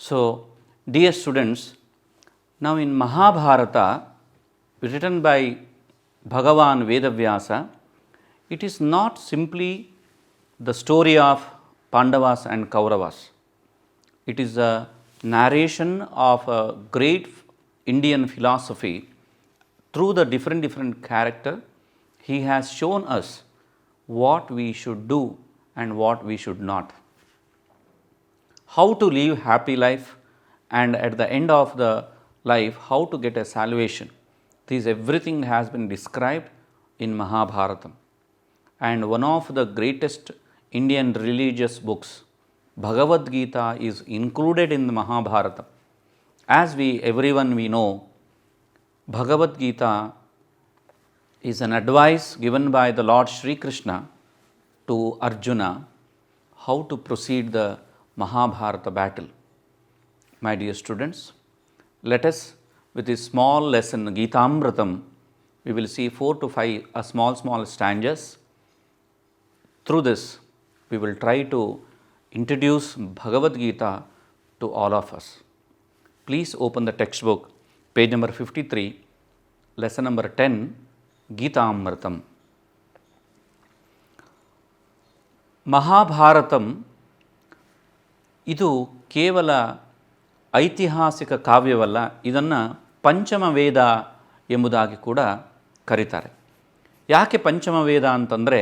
So, dear students, now in Mahabharata, written by Bhagavan Vedavyasa, it is not simply the story of Pandavas and Kauravas. It is a narration of a great Indian philosophy. Through the different character, he has shown us what we should do and what we should not. How to live happy life, and at the end of the life, how to get a salvation. This everything has been described in Mahabharatam. And one of the greatest Indian religious books, Bhagavad Gita, is included in the Mahabharata. As everyone we know, Bhagavad Gita is an advice given by the Lord Sri Krishna to Arjuna how to proceed the Mahabharata battle. My dear students, let us, with this small lesson, Gitamritam, we will see 4 to 5 small stanzas. Through this, we will try to introduce Bhagavad Gita to all of us. Please open the textbook, page number 53, lesson number 10, Gitamritam. Mahabharatam, ಇದು ಕೇವಲ ಐತಿಹಾಸಿಕ ಕಾವ್ಯವಲ್ಲ, ಇದನ್ನು ಪಂಚಮ ವೇದ ಎಂಬುದಾಗಿ ಕೂಡ ಕರೀತಾರೆ. ಯಾಕೆ ಪಂಚಮ ವೇದ ಅಂತಂದರೆ,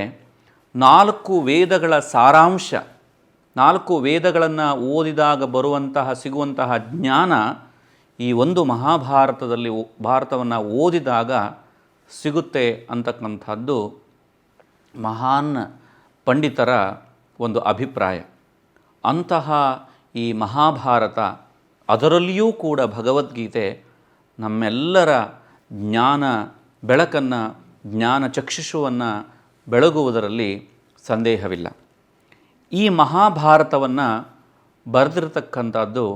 4 ವೇದಗಳ ಸಾರಾಂಶ, 4 ವೇದಗಳನ್ನು ಓದಿದಾಗ ಸಿಗುವಂತಹ ಜ್ಞಾನ ಈ ಒಂದು ಮಹಾಭಾರತದಲ್ಲಿ ಭಾರತವನ್ನು ಓದಿದಾಗ ಸಿಗುತ್ತೆ ಅಂತಕ್ಕಂಥದ್ದು ಮಹಾನ್ ಪಂಡಿತರ ಒಂದು ಅಭಿಪ್ರಾಯ. ಅಂತಹ ಈ ಮಹಾಭಾರತ, ಅದರಲ್ಲಿಯೂ ಕೂಡ ಭಗವದ್ಗೀತೆ ನಮ್ಮೆಲ್ಲರ ಜ್ಞಾನ ಬೆಳಕನ್ನು, ಜ್ಞಾನ ಚಕ್ಷುಷುವನ್ನು ಬೆಳಗುವುದರಲ್ಲಿ ಸಂದೇಹವಿಲ್ಲ. ಈ ಮಹಾಭಾರತವನ್ನು ಬರೆದಿರತಕ್ಕಂಥದ್ದು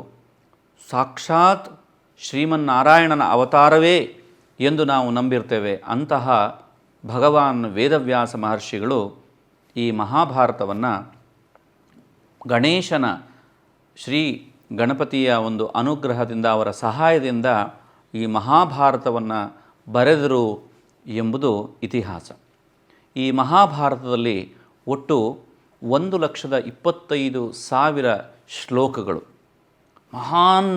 ಸಾಕ್ಷಾತ್ ಶ್ರೀಮನ್ನಾರಾಯಣನ ಅವತಾರವೇ ಎಂದು ನಾವು ನಂಬಿರ್ತೇವೆ. ಅಂತಹ ಭಗವಾನ್ ವೇದವ್ಯಾಸ ಮಹರ್ಷಿಗಳು ಈ ಮಹಾಭಾರತವನ್ನು ಗಣೇಶನ, ಶ್ರೀ ಗಣಪತಿಯ ಒಂದು ಅನುಗ್ರಹದಿಂದ, ಅವರ ಸಹಾಯದಿಂದ ಈ ಮಹಾಭಾರತವನ್ನು ಬರೆದರು ಎಂಬುದು ಇತಿಹಾಸ. ಈ ಮಹಾಭಾರತದಲ್ಲಿ ಒಟ್ಟು 1,25,000 ಶ್ಲೋಕಗಳು, ಮಹಾನ್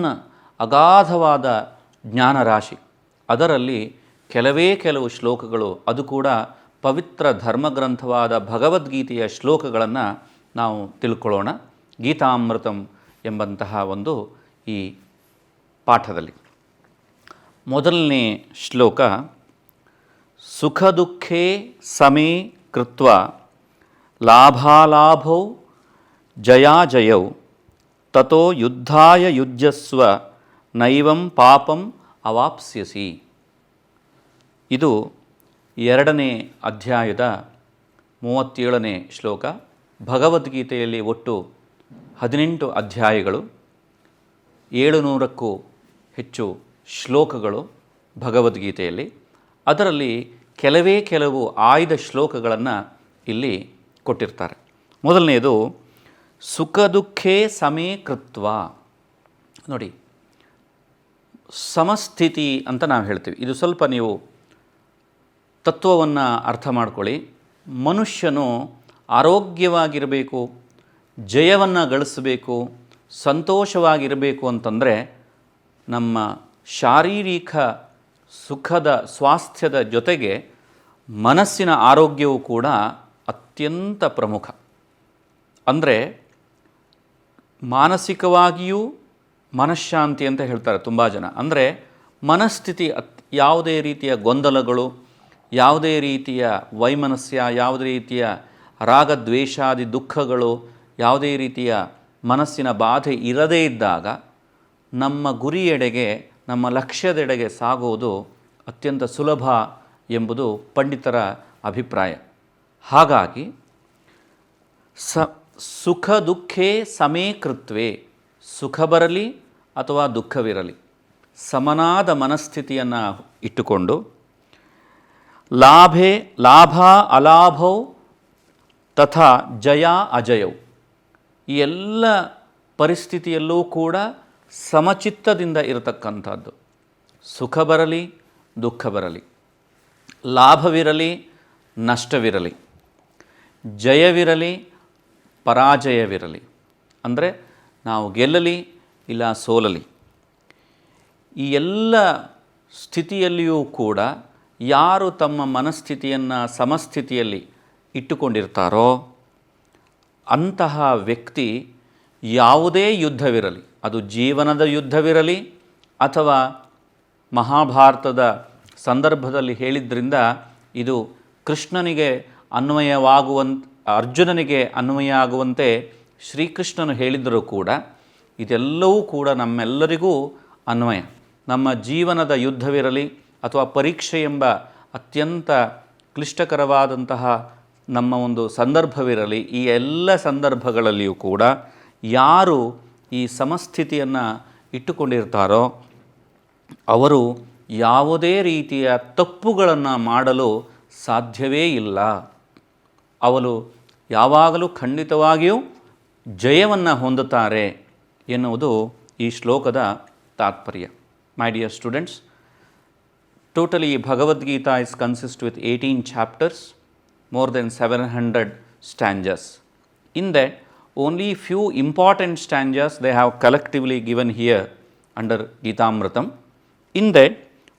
ಅಗಾಧವಾದ ಜ್ಞಾನರಾಶಿ. ಅದರಲ್ಲಿ ಕೆಲವು ಶ್ಲೋಕಗಳು, ಅದು ಕೂಡ ಪವಿತ್ರ ಧರ್ಮಗ್ರಂಥವಾದ ಭಗವದ್ಗೀತೆಯ ಶ್ಲೋಕಗಳನ್ನು ನಾವು ತಿಳ್ಕೊಳ್ಳೋಣ ಗೀತಾಮೃತಂ ಎಂಬಂತಹ ಒಂದು ಈ ಪಾಠದಲ್ಲಿ. ಮೊದಲನೇ ಶ್ಲೋಕ, ಸುಖ ದುಃಖೇ ಸಮೇ ಕೃತ್ವ ಲಾಭಾಲಾಭೌ ಜಯಾಜಯೌ ತತೋ ಯುದ್ಧಾಯ ಯುಜ್ಯಸ್ವ ನೈವಂ ಪಾಪಂ ಅವಾಪ್ಸ್ಯಸಿ. ಇದು 2ನೇ ಅಧ್ಯಾಯದ 37ನೇ ಶ್ಲೋಕ. ಭಗವದ್ಗೀತೆಯಲ್ಲಿ ಒಟ್ಟು 18 ಅಧ್ಯಾಯಗಳು, 700ಕ್ಕೂ ಹೆಚ್ಚು ಶ್ಲೋಕಗಳು ಭಗವದ್ಗೀತೆಯಲ್ಲಿ. ಅದರಲ್ಲಿ ಕೆಲವು ಆಯ್ದ ಶ್ಲೋಕಗಳನ್ನು ಇಲ್ಲಿ ಕೊಟ್ಟಿರ್ತಾರೆ. ಮೊದಲನೆಯದು ಸುಖ ದುಃಖೇ ಸಮೇ ಕೃತ್ವ. ನೋಡಿ, ಸಮಸ್ಥಿತಿ ಅಂತ ನಾವು ಹೇಳ್ತೀವಿ. ಇದು ಸ್ವಲ್ಪ ನೀವು ತತ್ವವನ್ನು ಅರ್ಥ ಮಾಡ್ಕೊಳ್ಳಿ. ಮನುಷ್ಯನು ಆರೋಗ್ಯವಾಗಿರಬೇಕು, ಜಯವನ್ನು ಗಳಿಸಬೇಕು, ಸಂತೋಷವಾಗಿರಬೇಕು ಅಂತಂದರೆ ನಮ್ಮ ಶಾರೀರಿಕ ಸುಖದ ಸ್ವಾಸ್ಥ್ಯದ ಜೊತೆಗೆ ಮನಸ್ಸಿನ ಆರೋಗ್ಯವು ಕೂಡ ಅತ್ಯಂತ ಪ್ರಮುಖ. ಅಂದರೆ ಮಾನಸಿಕವಾಗಿಯೂ ಮನಃಶಾಂತಿ ಅಂತ ಹೇಳ್ತಾರೆ ತುಂಬ ಜನ. ಅಂದರೆ ಮನಸ್ಥಿತಿ, ಯಾವುದೇ ರೀತಿಯ ಗೊಂದಲಗಳು, ಯಾವುದೇ ರೀತಿಯ ವೈಮನಸ್ಯ, ಯಾವುದೇ ರೀತಿಯ ರಾಗದ್ವೇಷಾದಿ ದುಃಖಗಳು, ಯಾವುದೇ ರೀತಿಯ ಮನಸ್ಸಿನ ಬಾಧೆ ಇರದೇ ಇದ್ದಾಗ ನಮ್ಮ ಗುರಿಯೆಡೆಗೆ, ನಮ್ಮ ಲಕ್ಷ್ಯದೆಡೆಗೆ ಸಾಗುವುದು ಅತ್ಯಂತ ಸುಲಭ ಎಂಬುದು ಪಂಡಿತರ ಅಭಿಪ್ರಾಯ. ಹಾಗಾಗಿ ಸುಖ ದುಃಖೇ ಸಮೇ ಕೃತ್ವೇ, ಸುಖ ಬರಲಿ ಅಥವಾ ದುಃಖವಿರಲಿ, ಸಮನಾದ ಮನಸ್ಥಿತಿಯನ್ನು ಇಟ್ಟುಕೊಂಡು ಲಾಭ ಅಲಾಭೌ ತಥಾ ಜಯ ಅಜಯೌ, ಈ ಎಲ್ಲ ಪರಿಸ್ಥಿತಿಯಲ್ಲೂ ಕೂಡ ಸಮಚಿತ್ತದಿಂದ ಇರತಕ್ಕಂಥದ್ದು. ಸುಖ ಬರಲಿ, ದುಃಖ ಬರಲಿ, ಲಾಭವಿರಲಿ, ನಷ್ಟವಿರಲಿ, ಜಯವಿರಲಿ, ಪರಾಜಯವಿರಲಿ, ಅಂದರೆ ನಾವು ಗೆಲ್ಲಲಿ ಇಲ್ಲ ಸೋಲಲಿ, ಈ ಎಲ್ಲ ಸ್ಥಿತಿಯಲ್ಲಿಯೂ ಕೂಡ ಯಾರು ತಮ್ಮ ಮನಸ್ಥಿತಿಯನ್ನು ಸಮಸ್ಥಿತಿಯಲ್ಲಿ ಇಟ್ಟುಕೊಂಡಿರ್ತಾರೋ ಅಂತಹ ವ್ಯಕ್ತಿ ಯಾವುದೇ ಯುದ್ಧವಿರಲಿ, ಅದು ಜೀವನದ ಯುದ್ಧವಿರಲಿ ಅಥವಾ ಮಹಾಭಾರತದ ಸಂದರ್ಭದಲ್ಲಿ ಹೇಳಿದ್ರಿಂದ ಇದು ಕೃಷ್ಣನಿಗೆ ಅರ್ಜುನನಿಗೆ ಅನ್ವಯ ಆಗುವಂತೆ ಶ್ರೀಕೃಷ್ಣನು ಹೇಳಿದರೂ ಕೂಡ ಇದೆಲ್ಲವೂ ಕೂಡ ನಮ್ಮೆಲ್ಲರಿಗೂ ಅನ್ವಯ. ನಮ್ಮ ಜೀವನದ ಯುದ್ಧವಿರಲಿ ಅಥವಾ ಪರೀಕ್ಷೆ ಎಂಬ ಅತ್ಯಂತ ಕ್ಲಿಷ್ಟಕರವಾದಂತಹ ನಮ್ಮ ಒಂದು ಸಂದರ್ಭವಿರಲಿ, ಈ ಎಲ್ಲ ಸಂದರ್ಭಗಳಲ್ಲಿಯೂ ಕೂಡ ಯಾರು ಈ ಸಮಸ್ಥಿತಿಯನ್ನು ಇಟ್ಟುಕೊಂಡಿರ್ತಾರೋ ಅವರು ಯಾವುದೇ ರೀತಿಯ ತಪ್ಪುಗಳನ್ನು ಮಾಡಲು ಸಾಧ್ಯವೇ ಇಲ್ಲ. ಅವರು ಯಾವಾಗಲೂ ಖಂಡಿತವಾಗಿಯೂ ಜಯವನ್ನು ಹೊಂದುತ್ತಾರೆ ಎನ್ನುವುದು ಈ ಶ್ಲೋಕದ ತಾತ್ಪರ್ಯ. My dear students, totally Bhagavad-gita is consist with 18 chapters, more than 700 stanzas. In that, only few important stanzas they have collectively given here under Gitamritam. In that,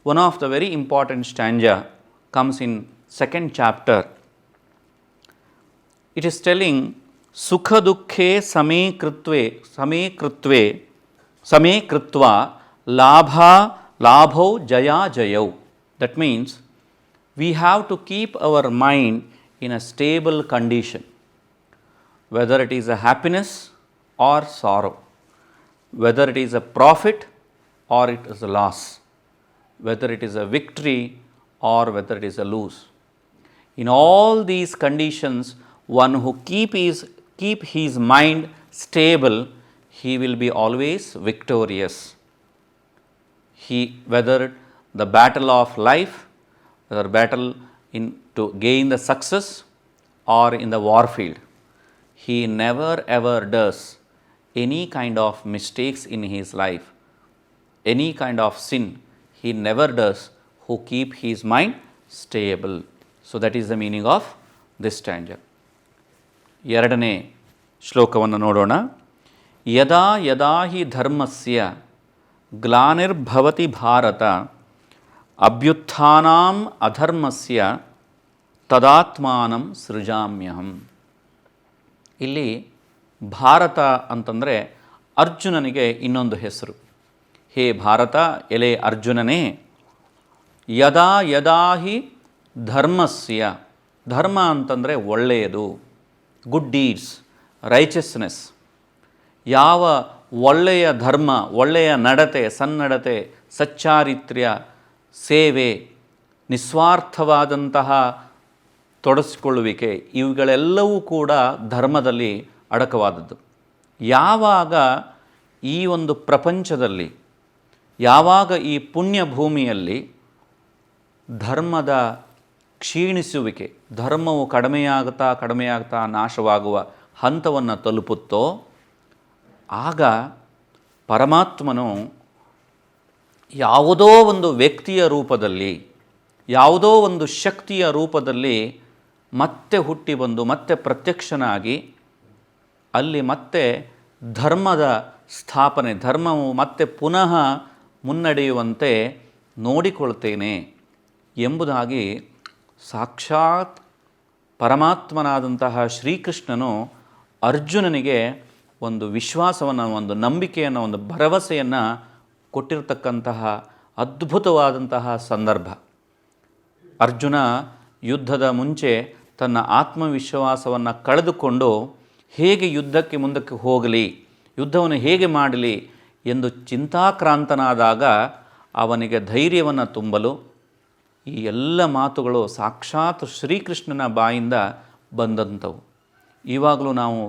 one of the very important stanza comes in second chapter. It is telling Sukha Dukkhe Same Kritva Labho Jaya Jayau. That means we have to keep our mind in a stable condition, whether it is a happiness or sorrow, whether it is a profit or it is a loss, whether it is a victory or whether it is a lose. In all these conditions, one who keep his mind stable, he will be always victorious. Whether the battle of life, whether battle to gain the success or in the war field, he never ever does any kind of mistakes in his life, any kind of sin he never does, who keep his mind stable. So that is the meaning of this stanza. ಎರಡನೇ ಶ್ಲೋಕವನ್ನು ನೋಡೋಣ. ಯದಾ ಯದಾ ಹಿ ಧರ್ಮಸ್ಯ ಗ್ಲಾನಿರ್ಭವತಿ ಭಾರತ ಅಭ್ಯುತ್ಥಾನಾಂ ಅಧರ್ಮಸ್ಯ ತದಾತ್ಮಾನಂ ಸೃಜಾಮ್ಯಹಂ. ಇಲ್ಲಿ ಭಾರತ ಅಂತಂದರೆ ಅರ್ಜುನನಿಗೆ ಇನ್ನೊಂದು ಹೆಸರು. ಹೇ ಭಾರತ, ಎಲೆ ಅರ್ಜುನನೇ, ಯದಾ ಯದಾ ಹಿ ಧರ್ಮಸ್ಯ, ಧರ್ಮ ಅಂತಂದರೆ ಒಳ್ಳೆಯದು, ಗುಡ್ ಡೀಡ್ಸ್, ರೈಚಸ್ನೆಸ್, ಯಾವ ಒಳ್ಳೆಯ ಧರ್ಮ, ಒಳ್ಳೆಯ ನಡತೆ, ಸನ್ನಡತೆ, ಸಚ್ಚಾರಿತ್ರ್ಯ, ಸೇವೆ, ನಿಸ್ವಾರ್ಥವಾದಂತಹ ತೊಡಗಿಸಿಕೊಳ್ಳುವಿಕೆ, ಇವುಗಳೆಲ್ಲವೂ ಕೂಡ ಧರ್ಮದಲ್ಲಿ ಅಡಕವಾದದ್ದು. ಯಾವಾಗ ಈ ಒಂದು ಪ್ರಪಂಚದಲ್ಲಿ, ಯಾವಾಗ ಈ ಪುಣ್ಯ ಭೂಮಿಯಲ್ಲಿ ಧರ್ಮದ ಕ್ಷೀಣಿಸುವಿಕೆ, ಧರ್ಮವು ಕಡಿಮೆಯಾಗ್ತಾ ನಾಶವಾಗುವ ಹಂತವನ್ನು ತಲುಪುತ್ತೋ ಆಗ ಪರಮಾತ್ಮನು ಯಾವುದೋ ಒಂದು ವ್ಯಕ್ತಿಯ ರೂಪದಲ್ಲಿ, ಯಾವುದೋ ಒಂದು ಶಕ್ತಿಯ ರೂಪದಲ್ಲಿ ಮತ್ತೆ ಹುಟ್ಟಿ ಬಂದು ಮತ್ತೆ ಪ್ರತ್ಯಕ್ಷನಾಗಿ ಅಲ್ಲಿ ಮತ್ತೆ ಧರ್ಮದ ಸ್ಥಾಪನೆ, ಧರ್ಮವು ಮತ್ತೆ ಪುನಃ ಮುನ್ನಡೆಯುವಂತೆ ನೋಡಿಕೊಳ್ತೇನೆ ಎಂಬುದಾಗಿ ಸಾಕ್ಷಾತ್ ಪರಮಾತ್ಮನಾದಂತಹ ಶ್ರೀಕೃಷ್ಣನು ಅರ್ಜುನನಿಗೆ ಒಂದು ವಿಶ್ವಾಸವನ್ನು, ಒಂದು ನಂಬಿಕೆಯನ್ನು, ಒಂದು ಭರವಸೆಯನ್ನು ಕೊಟ್ಟಿರತಕ್ಕಂತಹ ಅದ್ಭುತವಾದಂತಹ ಸಂದರ್ಭ. ಅರ್ಜುನ ಯುದ್ಧದ ಮುಂಚೆ ತನ್ನ ಆತ್ಮವಿಶ್ವಾಸವನ್ನು ಕಳೆದುಕೊಂಡು ಹೇಗೆ ಯುದ್ಧಕ್ಕೆ ಮುಂದಕ್ಕೆ ಹೋಗಲಿ, ಯುದ್ಧವನ್ನು ಹೇಗೆ ಮಾಡಲಿ ಎಂದು ಚಿಂತಾಕ್ರಾಂತನಾದಾಗ ಅವನಿಗೆ ಧೈರ್ಯವನ್ನು ತುಂಬಲು ಈ ಎಲ್ಲ ಮಾತುಗಳು ಸಾಕ್ಷಾತ್ ಶ್ರೀಕೃಷ್ಣನ ಬಾಯಿಂದ ಬಂದಂಥವು. ಇವಾಗಲೂ ನಾವು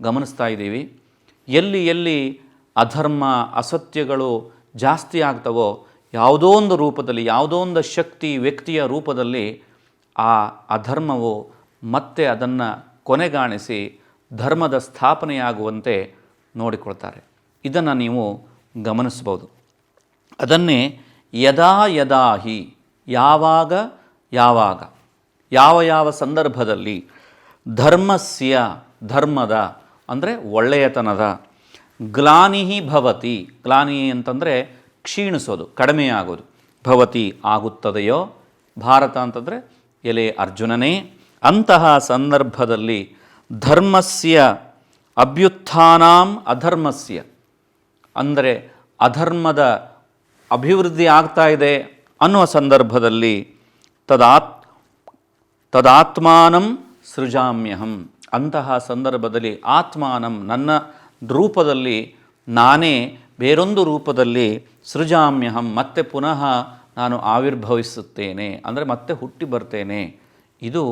ಗಮನಿಸ್ತಾ ಇದ್ದೀವಿ, ಎಲ್ಲಿ ಎಲ್ಲಿ ಅಧರ್ಮ, ಅಸತ್ಯಗಳು ಜಾಸ್ತಿ ಆಗ್ತವೋ ಯಾವುದೋ ಒಂದು ರೂಪದಲ್ಲಿ, ಯಾವುದೋ ಒಂದು ಶಕ್ತಿ, ವ್ಯಕ್ತಿಯ ರೂಪದಲ್ಲಿ ಆ ಅಧರ್ಮವು ಮತ್ತೆ ಅದನ್ನು ಕೊನೆಗಾಣಿಸಿ ಧರ್ಮದ ಸ್ಥಾಪನೆಯಾಗುವಂತೆ ನೋಡಿಕೊಳ್ತಾರೆ. ಇದನ್ನು ನೀವು ಗಮನಿಸ್ಬೋದು. ಅದನ್ನೇ ಯದಾ ಯದಾ ಹಿ, ಯಾವಾಗ ಯಾವಾಗ, ಯಾವ ಯಾವ ಸಂದರ್ಭದಲ್ಲಿ, ಧರ್ಮಸ್ಯ, ಧರ್ಮದ ಅಂದರೆ ಒಳ್ಳೆಯತನದ, ಗ್ಲಾನಿ ಭವತಿ, ಗ್ಲಾನಿ ಅಂತಂದರೆ ಕ್ಷೀಣಿಸೋದು, ಕಡಿಮೆಯಾಗೋದು, ಭವತಿ ಆಗುತ್ತದೆಯೋ, ಭಾರತ ಅಂತಂದರೆ ಎಲೆ ಅರ್ಜುನನೇ, ಅಂತಹ ಸಂದರ್ಭದಲ್ಲಿ ಧರ್ಮಸ್ಯ ಅಭ್ಯುತ್ಥಾನಾಂ ಅಧರ್ಮಸ್ಯ, ಅಂದರೆ ಅಧರ್ಮದ ಅಭಿವೃದ್ಧಿ ಆಗ್ತಾ ಇದೆ ಅನ್ನುವ ಸಂದರ್ಭದಲ್ಲಿ ತದಾತ್ಮಾನಂ ಸೃಜಾಮ್ಯಹಂ, ಅಂತಹ ಸಂದರ್ಭದಲ್ಲಿ ಆತ್ಮಾನಂ, ನನ್ನ ರೂಪದಲ್ಲಿ ನಾನೇ ಬೇರೊಂದು ರೂಪದಲ್ಲಿ ಸೃಜಾಮ್ಯಹಂ, ಮತ್ತೆ ಪುನಃ ನಾನು ಆವಿರ್ಭವಿಸುತ್ತೇನೆ, ಅಂದರೆ ಮತ್ತೆ ಹುಟ್ಟಿ ಬರ್ತೇನೆ. ಇದು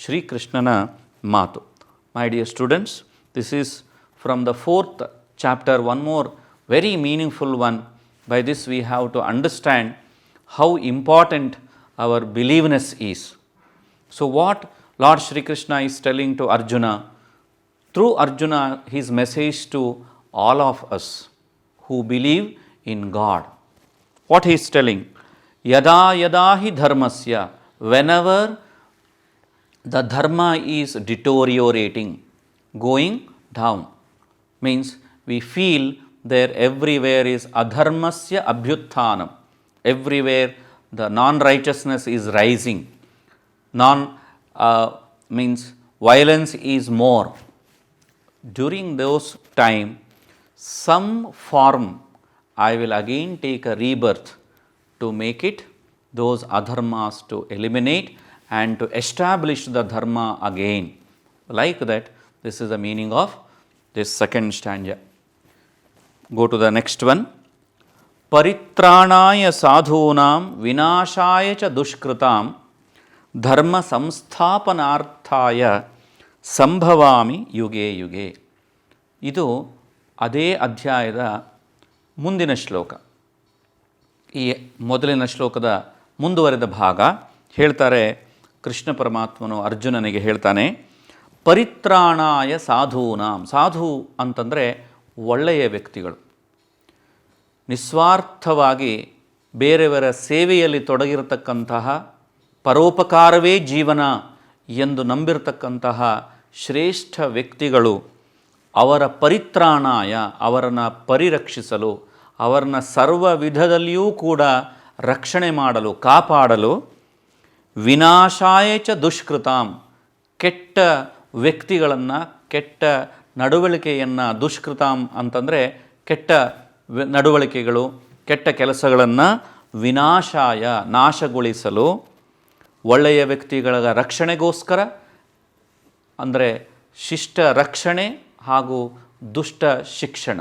ಶ್ರೀಕೃಷ್ಣನ ಮಾತು. ಮೈ dear students, this is from the 4th chapter, one more very meaningful one. By this we have to understand how important our believeness is. So what Lord Shri Krishna is telling to Arjuna, through Arjuna, his message to all of us who believe in God. What he is telling? Yada yada hi dharmasya, whenever the dharma is deteriorating, going down, means we feel there everywhere is adharmasya abhyutthanam, everywhere the non-righteousness is rising, means violence is more. During those time, some form I will again take a rebirth to make it, those adharmas to eliminate and to establish the dharma again. Like that, this is the meaning of this second stanza. Go to the next one. Paritranaya sadhunam vinashaya cha dushkritam ಧರ್ಮ ಸಂಸ್ಥಾಪನಾರ್ಥಾಯ ಸಂಭವಾಮಿ ಯುಗೆ ಯುಗೆ. ಇದು ಅದೇ ಅಧ್ಯಾಯದ ಮುಂದಿನ ಶ್ಲೋಕ. ಈ ಮೊದಲಿನ ಶ್ಲೋಕದ ಮುಂದುವರೆದ ಭಾಗ. ಹೇಳ್ತಾರೆ ಕೃಷ್ಣ ಪರಮಾತ್ಮನು ಅರ್ಜುನನಿಗೆ ಹೇಳ್ತಾನೆ, ಪರಿತ್ರಾಣಾಯ ಸಾಧೂನಾಂ. ಸಾಧು ಅಂತಂದರೆ ಒಳ್ಳೆಯ ವ್ಯಕ್ತಿಗಳು, ನಿಸ್ವಾರ್ಥವಾಗಿ ಬೇರೆಯವರ ಸೇವೆಯಲ್ಲಿ ತೊಡಗಿರತಕ್ಕಂತಹ, ಪರೋಪಕಾರವೇ ಜೀವನ ಎಂದು ನಂಬಿರತಕ್ಕಂತಹ ಶ್ರೇಷ್ಠ ವ್ಯಕ್ತಿಗಳು. ಅವರ ಪರಿತ್ರಾಣಾಯ, ಅವರನ್ನು ಪರಿರಕ್ಷಿಸಲು, ಅವರನ್ನು ಸರ್ವ ವಿಧದಲ್ಲಿಯೂ ಕೂಡ ರಕ್ಷಣೆ ಮಾಡಲು, ಕಾಪಾಡಲು, ವಿನಾಶಾಯ ಚ ದುಷ್ಕೃತಾಂ, ಕೆಟ್ಟ ವ್ಯಕ್ತಿಗಳನ್ನು, ಕೆಟ್ಟ ನಡವಳಿಕೆಯನ್ನು, ದುಷ್ಕೃತಾಂ ಅಂತಂದರೆ ಕೆಟ್ಟ ನಡವಳಿಕೆಗಳು, ಕೆಟ್ಟ ಕೆಲಸಗಳನ್ನು ವಿನಾಶಾಯ, ನಾಶಗೊಳಿಸಲು, ಒಳ್ಳೆಯ ವ್ಯಕ್ತಿಗಳ ರಕ್ಷಣೆಗೋಸ್ಕರ, ಅಂದರೆ ಶಿಷ್ಟ ರಕ್ಷಣೆ ಹಾಗೂ ದುಷ್ಟ ಶಿಕ್ಷಣ,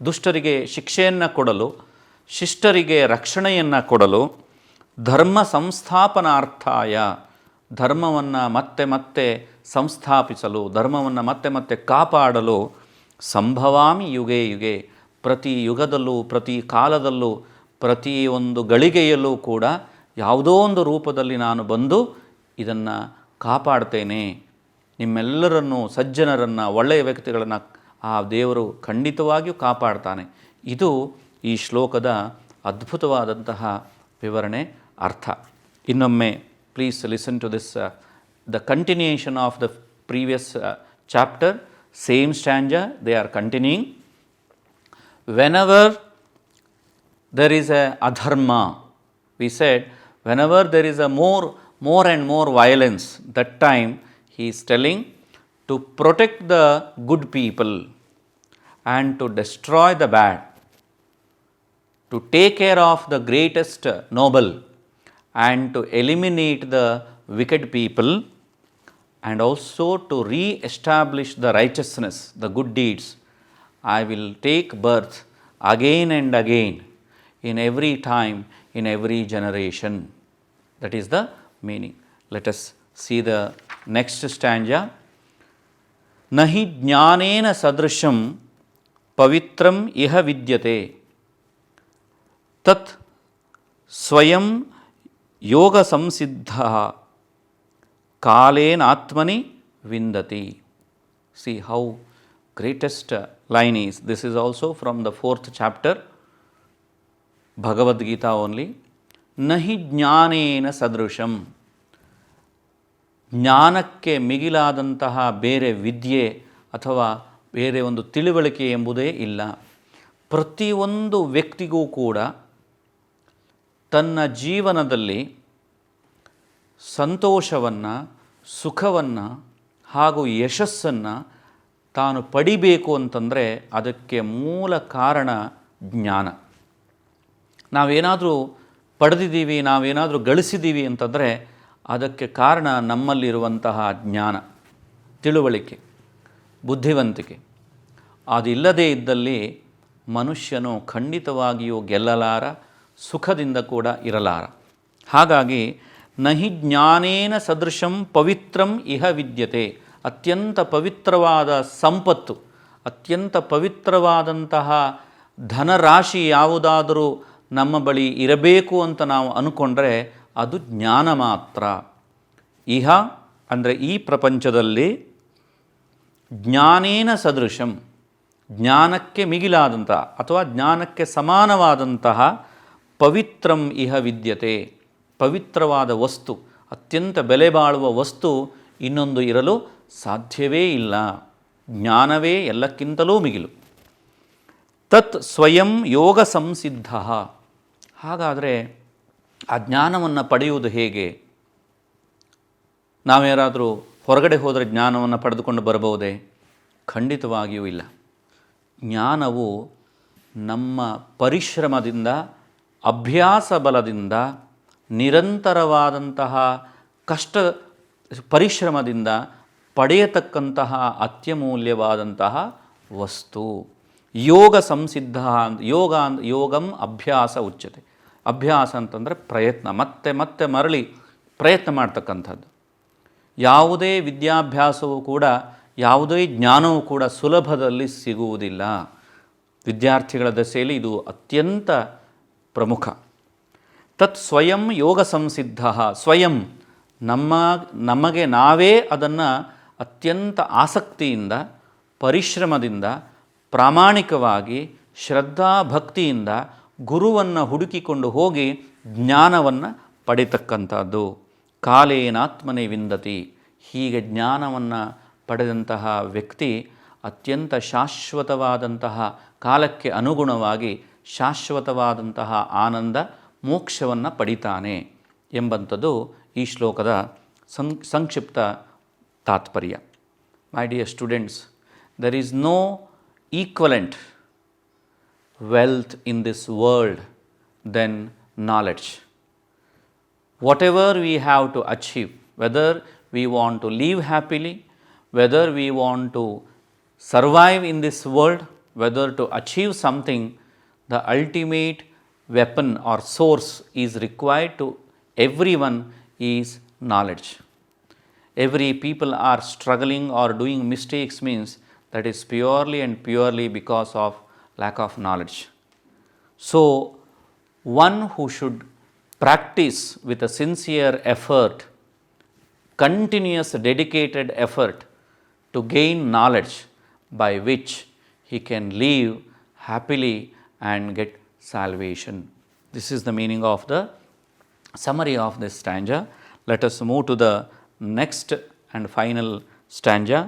ದುಷ್ಟರಿಗೆ ಶಿಕ್ಷೆಯನ್ನು ಕೊಡಲು, ಶಿಷ್ಟರಿಗೆ ರಕ್ಷಣೆಯನ್ನು ಕೊಡಲು, ಧರ್ಮ ಸಂಸ್ಥಾಪನಾರ್ಥಾಯ, ಧರ್ಮವನ್ನು ಮತ್ತೆ ಮತ್ತೆ ಸಂಸ್ಥಾಪಿಸಲು, ಧರ್ಮವನ್ನು ಮತ್ತೆ ಮತ್ತೆ ಕಾಪಾಡಲು, ಸಂಭವಾಮಿ ಯುಗೆ ಯುಗೆ, ಪ್ರತಿ ಯುಗದಲ್ಲೂ, ಪ್ರತಿ ಕಾಲದಲ್ಲೂ, ಪ್ರತಿಯೊಂದು ಗಳಿಗೆಯಲ್ಲೂ ಕೂಡ ಯಾವುದೋ ಒಂದು ರೂಪದಲ್ಲಿ ನಾನು ಬಂದು ಇದನ್ನು ಕಾಪಾಡ್ತೇನೆ. ನಿಮ್ಮೆಲ್ಲರನ್ನು, ಸಜ್ಜನರನ್ನು, ಒಳ್ಳೆಯ ವ್ಯಕ್ತಿಗಳನ್ನು ಆ ದೇವರು ಖಂಡಿತವಾಗಿಯೂ ಕಾಪಾಡ್ತಾನೆ. ಇದು ಈ ಶ್ಲೋಕದ ಅದ್ಭುತವಾದಂತಹ ವಿವರಣೆ, ಅರ್ಥ. ಇನ್ನೊಮ್ಮೆ please listen to this, the continuation of the previous chapter, same stanza, they are continuing. Whenever there is a adharma, we said, whenever there is a more and more violence, that time he is telling to protect the good people and to destroy the bad, to take care of the greatest noble and to eliminate the wicked people, and also to re-establish the righteousness, the good deeds. I will take birth again and again in every time, in every generation. That is the meaning. Let us see the next stanza. Nahi jnanena sadrisham pavitram iha vidyate tat swayam yoga samsiddha kalena atmani vindati. See how greatest line is, this is also from the 4th chapter, Bhagavad Gita only, nahi ಜ್ಞಾನೇನ ಸದೃಶಂ. ಜ್ಞಾನಕ್ಕೆ ಮಿಗಿಲಾದಂತಹ ಬೇರೆ ವಿದ್ಯೆ ಅಥವಾ ಬೇರೆ ಒಂದು ತಿಳುವಳಿಕೆ ಎಂಬುದೇ ಇಲ್ಲ. ಪ್ರತಿಯೊಂದು ವ್ಯಕ್ತಿಗೂ ಕೂಡ ತನ್ನ ಜೀವನದಲ್ಲಿ ಸಂತೋಷವನ್ನು, ಸುಖವನ್ನು ಹಾಗೂ ಯಶಸ್ಸನ್ನು ತಾನು ಪಡಿಬೇಕು ಅಂತಂದರೆ ಅದಕ್ಕೆ ಮೂಲ ಕಾರಣ ಜ್ಞಾನ. ನಾವೇನಾದರೂ ಪಡೆದಿದ್ದೀವಿ, ನಾವೇನಾದರೂ ಗಳಿಸಿದ್ದೀವಿ ಅಂತಂದರೆ ಅದಕ್ಕೆ ಕಾರಣ ನಮ್ಮಲ್ಲಿರುವಂತಹ ಜ್ಞಾನ, ತಿಳುವಳಿಕೆ, ಬುದ್ಧಿವಂತಿಕೆ. ಅದಿಲ್ಲದೇ ಇದ್ದಲ್ಲಿ ಮನುಷ್ಯನು ಖಂಡಿತವಾಗಿಯೂ ಗೆಲ್ಲಲಾರ, ಸುಖದಿಂದ ಕೂಡ ಇರಲಾರ. ಹಾಗಾಗಿ ನಹಿ ಜ್ಞಾನೇನ ಸದೃಶಂ ಪವಿತ್ರಂ ಇಹ ವಿದ್ಯತೆ. ಅತ್ಯಂತ ಪವಿತ್ರವಾದ ಸಂಪತ್ತು, ಅತ್ಯಂತ ಪವಿತ್ರವಾದಂತಹ ಧನರಾಶಿ ಯಾವುದಾದರೂ ನಮ್ಮ ಬಳಿ ಇರಬೇಕು ಅಂತ ನಾವು ಅಂದ್ಕೊಂಡ್ರೆ ಅದು ಜ್ಞಾನ ಮಾತ್ರ. ಇಹ ಅಂದರೆ ಈ ಪ್ರಪಂಚದಲ್ಲಿ ಜ್ಞಾನೇನ ಸದೃಶಂ, ಜ್ಞಾನಕ್ಕೆ ಮಿಗಿಲಾದಂತಹ ಅಥವಾ ಜ್ಞಾನಕ್ಕೆ ಸಮಾನವಾದಂತಹ ಪವಿತ್ರಂ ಇಹ ವಿದ್ಯತೆ, ಪವಿತ್ರವಾದ ವಸ್ತು, ಅತ್ಯಂತ ಬೆಲೆ ಬಾಳುವ ವಸ್ತು ಇನ್ನೊಂದು ಇರಲು ಸಾಧ್ಯವೇ ಇಲ್ಲ. ಜ್ಞಾನವೇ ಎಲ್ಲಕ್ಕಿಂತಲೂ ಮಿಗಿಲು. ತತ್ ಸ್ವಯಂ ಯೋಗ ಸಂಸಿದ್ಧ. ಹಾಗಾದರೆ ಆ ಜ್ಞಾನವನ್ನು ಪಡೆಯುವುದು ಹೇಗೆ? ನಾವೇನಾದರೂ ಹೊರಗಡೆ ಹೋದರೆ ಜ್ಞಾನವನ್ನು ಪಡೆದುಕೊಂಡು ಬರಬಹುದೇ? ಖಂಡಿತವಾಗಿಯೂ ಇಲ್ಲ. ಜ್ಞಾನವು ನಮ್ಮ ಪರಿಶ್ರಮದಿಂದ, ಅಭ್ಯಾಸ ಬಲದಿಂದ, ನಿರಂತರವಾದಂತಹ ಕಷ್ಟ ಪರಿಶ್ರಮದಿಂದ ಪಡೆಯತಕ್ಕಂತಹ ಅತ್ಯಮೂಲ್ಯವಾದಂತಹ ವಸ್ತು. ಯೋಗ ಸಂಸಿದ್ಧ, ಯೋಗಂ ಅಭ್ಯಾಸ ಉಚ್ಯತೆ. ಅಭ್ಯಾಸ ಅಂತಂದರೆ ಪ್ರಯತ್ನ, ಮತ್ತೆ ಮತ್ತೆ ಮರಳಿ ಪ್ರಯತ್ನ ಮಾಡ್ತಕ್ಕಂಥದ್ದು. ಯಾವುದೇ ವಿದ್ಯಾಭ್ಯಾಸವೂ ಕೂಡ, ಯಾವುದೇ ಜ್ಞಾನವೂ ಕೂಡ ಸುಲಭದಲ್ಲಿ ಸಿಗುವುದಿಲ್ಲ. ವಿದ್ಯಾರ್ಥಿಗಳ ದಶೆಯಲ್ಲಿ ಇದು ಅತ್ಯಂತ ಪ್ರಮುಖ. ತತ್ ಸ್ವಯಂ ಯೋಗ ಸಂಸಿದ್ಧ. ಸ್ವಯಂ ನಮಗೆ ನಾವೇ ಅದನ್ನು ಅತ್ಯಂತ ಆಸಕ್ತಿಯಿಂದ, ಪರಿಶ್ರಮದಿಂದ, ಪ್ರಾಮಾಣಿಕವಾಗಿ, ಶ್ರದ್ಧಾ ಭಕ್ತಿಯಿಂದ ಗುರುವನ್ನು ಹುಡುಕಿಕೊಂಡು ಹೋಗಿ ಜ್ಞಾನವನ್ನು ಪಡಿತಕ್ಕಂಥದ್ದು. ಕಾಲೇನಾತ್ಮನೇ ವಿಂದತಿ. ಹೀಗೆ ಜ್ಞಾನವನ್ನು ಪಡೆದಂತಹ ವ್ಯಕ್ತಿ ಅತ್ಯಂತ ಶಾಶ್ವತವಾದಂತಹ, ಕಾಲಕ್ಕೆ ಅನುಗುಣವಾಗಿ ಶಾಶ್ವತವಾದಂತಹ ಆನಂದ, ಮೋಕ್ಷವನ್ನು ಪಡಿತಾನೆ ಎಂಬಂಥದ್ದು ಈ ಶ್ಲೋಕದ ಸಂಕ್ಷಿಪ್ತ ತಾತ್ಪರ್ಯ. My dear students, there is no equivalent wealth in this world than knowledge. Whatever we have to achieve, whether we want to live happily, whether we want to survive in this world, whether to achieve something, the ultimate weapon or source is required to everyone is knowledge. Every people are struggling or doing mistakes means that is purely and purely because of lack of knowledge. So, one who should practice with a sincere effort, continuous dedicated effort to gain knowledge by which he can live happily and get salvation. This is the meaning of the summary of this stanza. Let us move to the next and final stanza.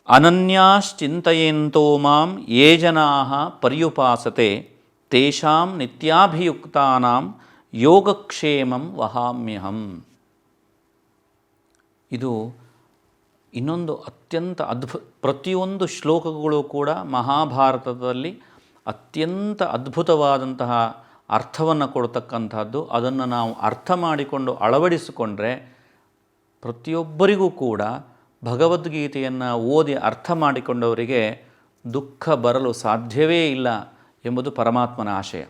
ಅನನ್ಯಾಶ್ಚಿಂತಯಂತೋ ಮಾಂ ಯೇ ಜನಾಃ ಪರ್ಯುಪಾಸತೆ ತೇಷಾಂ ನಿತ್ಯಾಭಿಯುಕ್ತಾನಾಂ ಯೋಗಕ್ಷೇಮಂ ವಹಾಮ್ಯಹಂ. ಇದು ಇನ್ನೊಂದು ಅತ್ಯಂತ ಪ್ರತಿಯೊಂದು ಶ್ಲೋಕಗಳು ಕೂಡ ಮಹಾಭಾರತದಲ್ಲಿ ಅತ್ಯಂತ ಅದ್ಭುತವಾದಂತಹ ಅರ್ಥವನ್ನು ಕೊಡ್ತಕ್ಕಂಥದ್ದು. ಅದನ್ನು ನಾವು ಅರ್ಥ ಮಾಡಿಕೊಂಡು ಅಳವಡಿಸಿಕೊಂಡ್ರೆ ಪ್ರತಿಯೊಬ್ಬರಿಗೂ ಕೂಡ ಭಗವದ್ಗೀತೆಯನ್ನು ಓದಿ ಅರ್ಥ ಮಾಡಿಕೊಂಡವರಿಗೆ ದುಃಖ ಬರಲು ಸಾಧ್ಯವೇ ಇಲ್ಲ ಎಂಬುದು ಪರಮಾತ್ಮನ ಆಶಯ.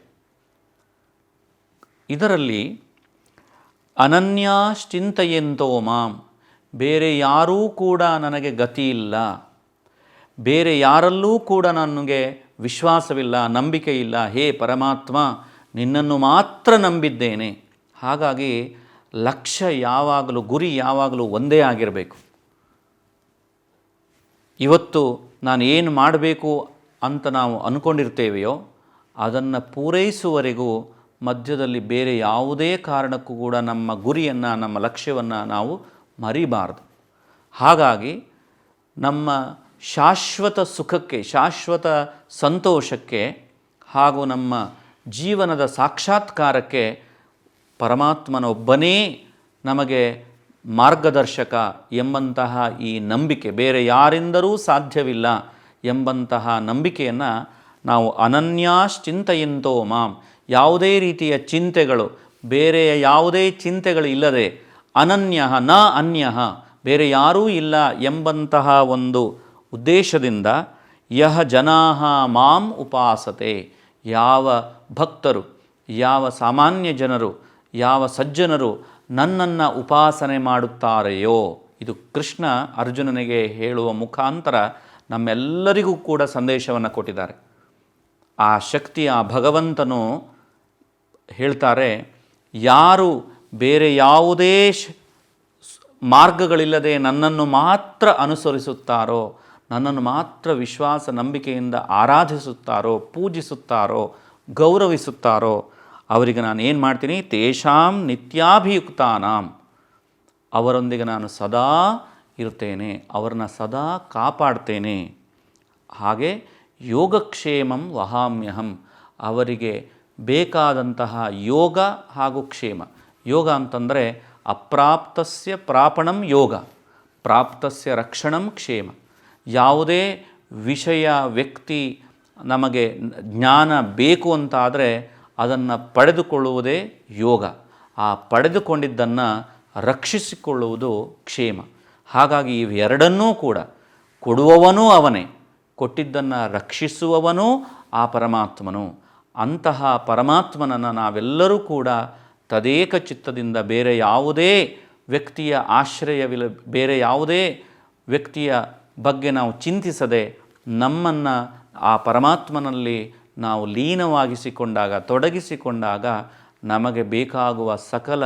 ಇದರಲ್ಲಿ ಅನನ್ಯಾಶ್ಚಿಂತಯಂತೋ ಮಾಂ, ಬೇರೆ ಯಾರೂ ಕೂಡ ನನಗೆ ಗತಿ ಇಲ್ಲ, ಬೇರೆ ಯಾರಲ್ಲೂ ಕೂಡ ನನಗೆ ವಿಶ್ವಾಸವಿಲ್ಲ, ನಂಬಿಕೆ ಇಲ್ಲ. ಹೇ ಪರಮಾತ್ಮ, ನಿನ್ನನ್ನು ಮಾತ್ರ ನಂಬಿದ್ದೇನೆ. ಹಾಗಾಗಿ ಲಕ್ಷ್ಯ ಯಾವಾಗಲೂ, ಗುರಿ ಯಾವಾಗಲೂ ಒಂದೇ ಆಗಿರಬೇಕು. ಇವತ್ತು ನಾನು ಏನು ಮಾಡಬೇಕು ಅಂತ ನಾವು ಅಂದ್ಕೊಂಡಿರ್ತೇವೆಯೋ ಅದನ್ನು ಪೂರೈಸುವವರೆಗೂ ಮಧ್ಯದಲ್ಲಿ ಬೇರೆ ಯಾವುದೇ ಕಾರಣಕ್ಕೂ ಕೂಡ ನಮ್ಮ ಗುರಿಯನ್ನು, ನಮ್ಮ ಲಕ್ಷ್ಯವನ್ನು ನಾವು ಮರಿಬಾರದು. ಹಾಗಾಗಿ ನಮ್ಮ ಶಾಶ್ವತ ಸುಖಕ್ಕೆ, ಶಾಶ್ವತ ಸಂತೋಷಕ್ಕೆ ಹಾಗೂ ನಮ್ಮ ಜೀವನದ ಸಾಕ್ಷಾತ್ಕಾರಕ್ಕೆ ಪರಮಾತ್ಮನೊಬ್ಬನೇ ನಮಗೆ ಮಾರ್ಗದರ್ಶಕ ಎಂಬಂತಹ ಈ ನಂಬಿಕೆ, ಬೇರೆ ಯಾರಿಂದಲೂ ಸಾಧ್ಯವಿಲ್ಲ ಎಂಬಂತಹ ನಂಬಿಕೆಯನ್ನು ನಾವು ಅನನ್ಯಾಶ್ಚಿಂತಯಂತೋ ಮಾಂ, ಯಾವುದೇ ರೀತಿಯ ಚಿಂತೆಗಳು, ಬೇರೆಯ ಯಾವುದೇ ಚಿಂತೆಗಳು ಇಲ್ಲದೆ, ಅನನ್ಯ ನ ಅನ್ಯ, ಬೇರೆ ಯಾರೂ ಇಲ್ಲ ಎಂಬಂತಹ ಒಂದು ಉದ್ದೇಶದಿಂದ ಯಹ ಜನಾಃ ಮಾಂ ಉಪಾಸತೆ, ಯಾವ ಭಕ್ತರು, ಯಾವ ಸಾಮಾನ್ಯ ಜನರು, ಯಾವ ಸಜ್ಜನರು ನನ್ನನ್ನು ಉಪಾಸನೆ ಮಾಡುತ್ತಾರೆಯೋ, ಇದು ಕೃಷ್ಣ ಅರ್ಜುನನಿಗೆ ಹೇಳುವ ಮುಖಾಂತರ ನಮ್ಮೆಲ್ಲರಿಗೂ ಕೂಡ ಸಂದೇಶವನ್ನು ಕೊಟ್ಟಿದ್ದಾರೆ. ಆ ಶಕ್ತಿ, ಆ ಭಗವಂತನು ಹೇಳ್ತಾರೆ, ಯಾರು ಬೇರೆ ಯಾವುದೇ ಮಾರ್ಗಗಳಿಲ್ಲದೆ ನನ್ನನ್ನು ಮಾತ್ರ ಅನುಸರಿಸುತ್ತಾರೋ, ನನ್ನನ್ನು ಮಾತ್ರ ವಿಶ್ವಾಸ ನಂಬಿಕೆಯಿಂದ ಆರಾಧಿಸುತ್ತಾರೋ, ಪೂಜಿಸುತ್ತಾರೋ, ಗೌರವಿಸುತ್ತಾರೋ ಅವರಿಗೆ ನಾನು ಏನು ಮಾಡ್ತೀನಿ, ತೇಷಾಂ ನಿತ್ಯಾಭಿಯುಕ್ತಾನಾಂ, ಅವರೊಂದಿಗೆ ನಾನು ಸದಾ ಇರ್ತೇನೆ, ಅವರನ್ನ ಸದಾ ಕಾಪಾಡ್ತೇನೆ. ಹಾಗೆ ಯೋಗಕ್ಷೇಮಂ ವಹಾಮ್ಯಹಂ, ಅವರಿಗೆ ಬೇಕಾದಂತಹ ಯೋಗ ಹಾಗೂ ಕ್ಷೇಮ. ಯೋಗ ಅಂತಂದರೆ ಅಪ್ರಾಪ್ತಸ್ಯ ಪ್ರಾಪಣಂ ಯೋಗ, ಪ್ರಾಪ್ತಸ್ಯ ರಕ್ಷಣಂ ಕ್ಷೇಮ. ಯಾವುದೇ ವಿಷಯ, ವ್ಯಕ್ತಿ ನಮಗೆ ಜ್ಞಾನ ಬೇಕು ಅಂತಾದರೆ ಅದನ್ನು ಪಡೆದುಕೊಳ್ಳುವುದೇ ಯೋಗ. ಆ ಪಡೆದುಕೊಂಡಿದ್ದನ್ನು ರಕ್ಷಿಸಿಕೊಳ್ಳುವುದು ಕ್ಷೇಮ. ಹಾಗಾಗಿ ಇವೆರಡನ್ನೂ ಕೂಡ ಕೊಡುವವನೂ ಅವನೇ, ಕೊಟ್ಟಿದ್ದನ್ನು ರಕ್ಷಿಸುವವನೂ ಆ ಪರಮಾತ್ಮನು. ಅಂತಹ ಪರಮಾತ್ಮನನ್ನು ನಾವೆಲ್ಲರೂ ಕೂಡ ತದೇಕ ಚಿತ್ತದಿಂದ, ಬೇರೆ ಯಾವುದೇ ವ್ಯಕ್ತಿಯ ಆಶ್ರಯವಿಲ್ಲ, ಬೇರೆ ಯಾವುದೇ ವ್ಯಕ್ತಿಯ ಬಗ್ಗೆ ನಾವು ಚಿಂತಿಸದೆ ನಮ್ಮನ್ನು ಆ ಪರಮಾತ್ಮನಲ್ಲಿ ನಾವು ಲೀನವಾಗಿಸಿಕೊಂಡಾಗ, ತೊಡಗಿಸಿಕೊಂಡಾಗ ನಮಗೆ ಬೇಕಾಗುವ ಸಕಲ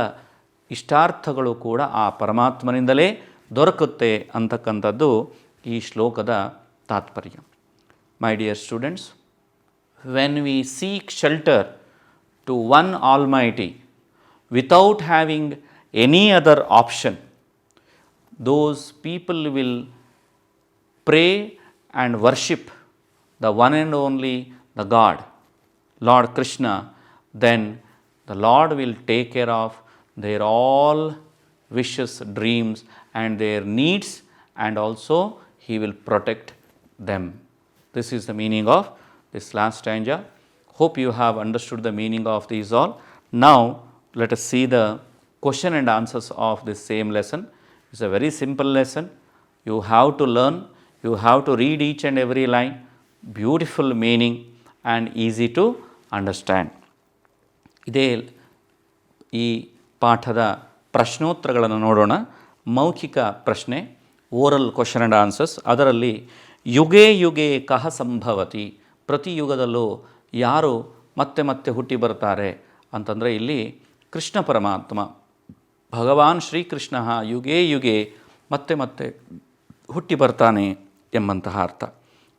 ಇಷ್ಟಾರ್ಥಗಳು ಕೂಡ ಆ ಪರಮಾತ್ಮನಿಂದಲೇ ದೊರಕುತ್ತೆ ಅಂತಕ್ಕಂಥದ್ದು ಈ ಶ್ಲೋಕದ ತಾತ್ಪರ್ಯ. My dear students, when we seek shelter to one almighty without having any other option, those people will pray and worship the one and only the God, Lord Krishna. Then the Lord will take care of their all wishes, dreams and their needs, and also He will protect them. This is the meaning of this last stanza. Hope you have understood the meaning of these all. Now let us see the question and answers of this same lesson. It's a very simple lesson. You have to learn, you have to read each and every line, beautiful meaning and easy to understand. ಇದೇ ಈ ಪಾಠದ ಪ್ರಶ್ನೋತ್ತರಗಳನ್ನು ನೋಡೋಣ. ಮೌಖಿಕ ಪ್ರಶ್ನೆ, oral question and answers. ಅದರಲ್ಲಿ ಯುಗೇ ಯುಗೇ ಕಹ ಸಂಭವತಿ, ಪ್ರತಿ ಯುಗದಲ್ಲೂ ಯಾರು ಮತ್ತೆ ಮತ್ತೆ ಹುಟ್ಟಿ ಬರ್ತಾರೆ ಅಂತಂದರೆ ಇಲ್ಲಿ ಕೃಷ್ಣ ಪರಮಾತ್ಮ, ಭಗವಾನ್ ಶ್ರೀಕೃಷ್ಣ ಯುಗೇ ಯುಗೇ ಮತ್ತೆ ಮತ್ತೆ ಹುಟ್ಟಿ ಬರ್ತಾನೆ ಎಂಬಂತಹ ಅರ್ಥ.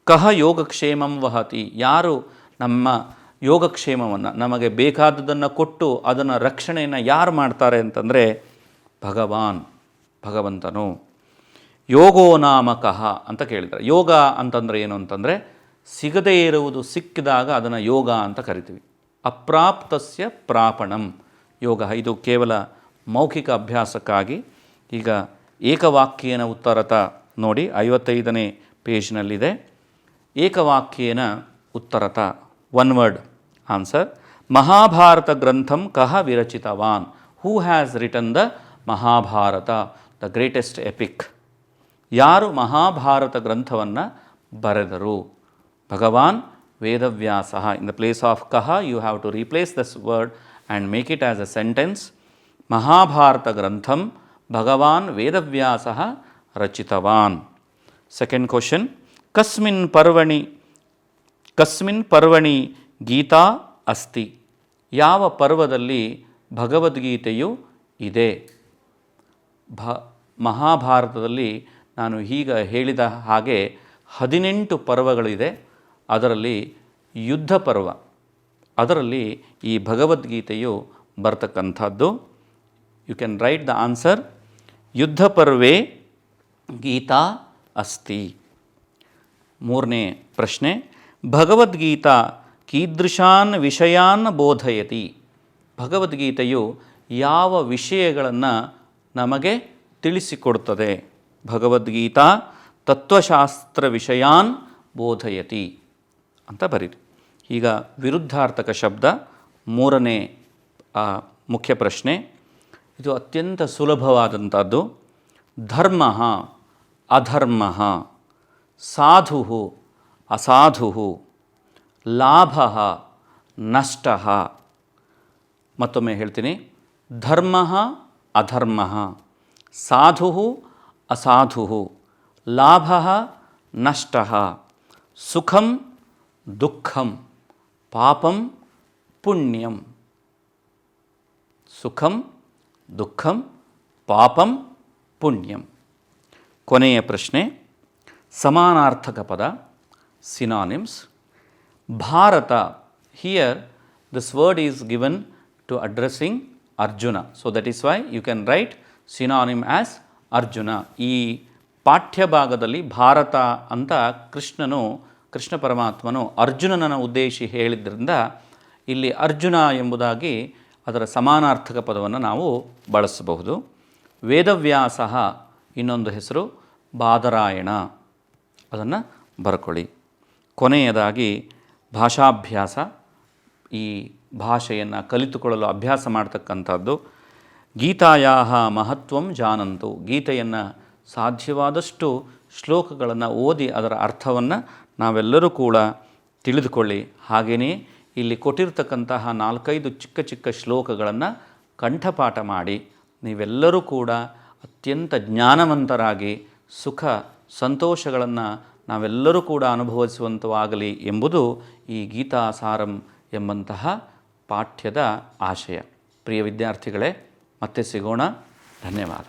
ಕಹ ಯೋಗಕ್ಷೇಮಂ ವಹತಿ, ಯಾರು ನಮ್ಮ ಯೋಗಕ್ಷೇಮವನ್ನು, ನಮಗೆ ಬೇಕಾದದ್ದನ್ನು ಕೊಟ್ಟು ಅದನ್ನು ರಕ್ಷಣೆಯನ್ನು ಯಾರು ಮಾಡ್ತಾರೆ ಅಂತಂದರೆ ಭಗವಾನ್, ಭಗವಂತನು. ಯೋಗೋ ನಾಮ ಕಹ ಅಂತ ಕೇಳಿದ್ದಾರೆ. ಯೋಗ ಅಂತಂದರೆ ಏನು ಅಂತಂದರೆ ಸಿಗದೇ ಇರುವುದು ಸಿಕ್ಕಿದಾಗ ಅದನ್ನು ಯೋಗ ಅಂತ ಕರಿತೀವಿ. ಅಪ್ರಾಪ್ತಸ್ಯ ಪ್ರಾಪಣಂ ಯೋಗ. ಇದು ಕೇವಲ ಮೌಖಿಕ ಅಭ್ಯಾಸಕ್ಕಾಗಿ. ಈಗ ಏಕವಾಕ್ಯೇನ ಉತ್ತರತ ನೋಡಿ, 55ನೇ ಪೇಜ್ನಲ್ಲಿದೆ. ಏಕವಾಕ್ಯೇನ ಉತ್ತರತ, ಒನ್ ವರ್ಡ್ ಆನ್ಸರ್. ಮಹಾಭಾರತ ಗ್ರಂಥಂ ಕಹ ವಿರಚಿತವಾನ್, who has written the Mahabharata, the greatest epic. ಯಾರು ಮಹಾಭಾರತ ಗ್ರಂಥವನ್ನು ಬರೆದರು? Bhagwan Vedavyasa. In the place of ಕಹ you have to replace this word and make it as a sentence. Mahabharata Grantham Bhagavan Vedavyasah Rachitavan. Second question, Kasmin Parvani Gita Asti, ಯಾವ ಪರ್ವದಲ್ಲಿ ಭಗವದ್ಗೀತೆಯು ಇದೆ? ಮಹಾಭಾರತದಲ್ಲಿ ನಾನು ಈಗ ಹೇಳಿದ ಹಾಗೆ 18 ಪರ್ವಗಳಿದೆ. ಅದರಲ್ಲಿ ಯುದ್ಧ ಪರ್ವ, ಅದರಲ್ಲಿ ಈ ಭಗವದ್ಗೀತೆಯು ಬರ್ತಕ್ಕಂಥದ್ದು. You can write the answer. ಯುದ್ಧ ಪರ್ವೇ ಗೀತಾ ಅಸ್ತಿ. ಮೂರನೇ ಪ್ರಶ್ನೆ, ಭಗವದ್ಗೀತಾ ಕೀದೃಶಾನ್ ವಿಷಯಾನ್ ಬೋಧಯತಿ. ಭಗವದ್ಗೀತೆಯು ಯಾವ ವಿಷಯಗಳನ್ನು ನಮಗೆ ತಿಳಿಸಿಕೊಡ್ತದೆ? ಭಗವದ್ಗೀತಾ ತತ್ವಶಾಸ್ತ್ರ ವಿಷಯಾನ್ ಬೋಧಯತಿ ಅಂತ ಬರೀರಿ. ಈಗ ವಿರುದ್ಧಾರ್ಥಕ ಶಬ್ದ ಮೂರನೇ ಮುಖ್ಯ ಪ್ರಶ್ನೆ. ಇದು ಅತ್ಯಂತ ಸುಲಭವಾದಂಥದ್ದು. ಧರ್ಮ ಅಧರ್ಮ, ಸಾಧು ಅಸಾಧು, ಲಾಭ ನಷ್ಟ. ಮತ್ತೊಮ್ಮೆ ಹೇಳ್ತೀನಿ. ಧರ್ಮ ಅಧರ್ಮ, ಸಾಧು ಅಸಾಧು, ಲಾಭ ನಷ್ಟ, ಸುಖಂ ದುಃಖಂ, ಪಾಪಂ ಪುಣ್ಯಂ. ಸುಖಂ ದುಃಖಂ ಪಾಪಂ ಪುಣ್ಯಂ. ಕೊನೆಯ ಪ್ರಶ್ನೆ, ಸಮಾನಾರ್ಥಕ ಪದ, synonyms. Bharat, here this word is given to addressing Arjuna. So that is why you can write synonym as Arjuna. ಈ ಪಾಠ್ಯ ಭಾಗದಲ್ಲಿ ಭಾರತ ಅಂತ ಕೃಷ್ಣ ಪರಮಾತ್ಮನು ಅರ್ಜುನನನ್ನು ಉದ್ದೇಶಿ ಹೇಳಿದ್ದರಿಂದ ಇಲ್ಲಿ ಅರ್ಜುನ ಎಂಬುದಾಗಿ ಅದರ ಸಮಾನಾರ್ಥಕ ಪದವನ್ನು ನಾವು ಬಳಸಬಹುದು. ವೇದವ್ಯಾಸ ಇನ್ನೊಂದು ಹೆಸರು ಬಾದರಾಯಣ, ಅದನ್ನು ಬರ್ಕೊಳ್ಳಿ. ಕೊನೆಯದಾಗಿ ಭಾಷಾಭ್ಯಾಸ, ಈ ಭಾಷೆಯನ್ನು ಕಲಿತುಕೊಳ್ಳಲು ಅಭ್ಯಾಸ ಮಾಡ್ತಕ್ಕಂಥದ್ದು. ಗೀತಾಯಾ ಮಹತ್ವಂ ಜಾನಂತು. ಗೀತೆಯನ್ನು ಸಾಧ್ಯವಾದಷ್ಟು ಶ್ಲೋಕಗಳನ್ನು ಓದಿ ಅದರ ಅರ್ಥವನ್ನು ನಾವೆಲ್ಲರೂ ಕೂಡ ತಿಳಿದುಕೊಳ್ಳಿ. ಹಾಗೆಯೇ ಇಲ್ಲಿ ಕೊಟ್ಟಿರ್ತಕ್ಕಂತಹ 4-5 ಚಿಕ್ಕ ಚಿಕ್ಕ ಶ್ಲೋಕಗಳನ್ನು ಕಂಠಪಾಠ ಮಾಡಿ ನೀವೆಲ್ಲರೂ ಕೂಡ ಅತ್ಯಂತ ಜ್ಞಾನವಂತರಾಗಿ ಸುಖ ಸಂತೋಷಗಳನ್ನು ನಾವೆಲ್ಲರೂ ಕೂಡ ಅನುಭವಿಸುವಂತವಾಗಲಿ ಎಂಬುದು ಈ ಗೀತಾಸಾರಂ ಎಂಬಂತಹ ಪಾಠ್ಯದ ಆಶಯ. ಪ್ರಿಯ ವಿದ್ಯಾರ್ಥಿಗಳೇ, ಮತ್ತೆ ಸಿಗೋಣ. ಧನ್ಯವಾದ.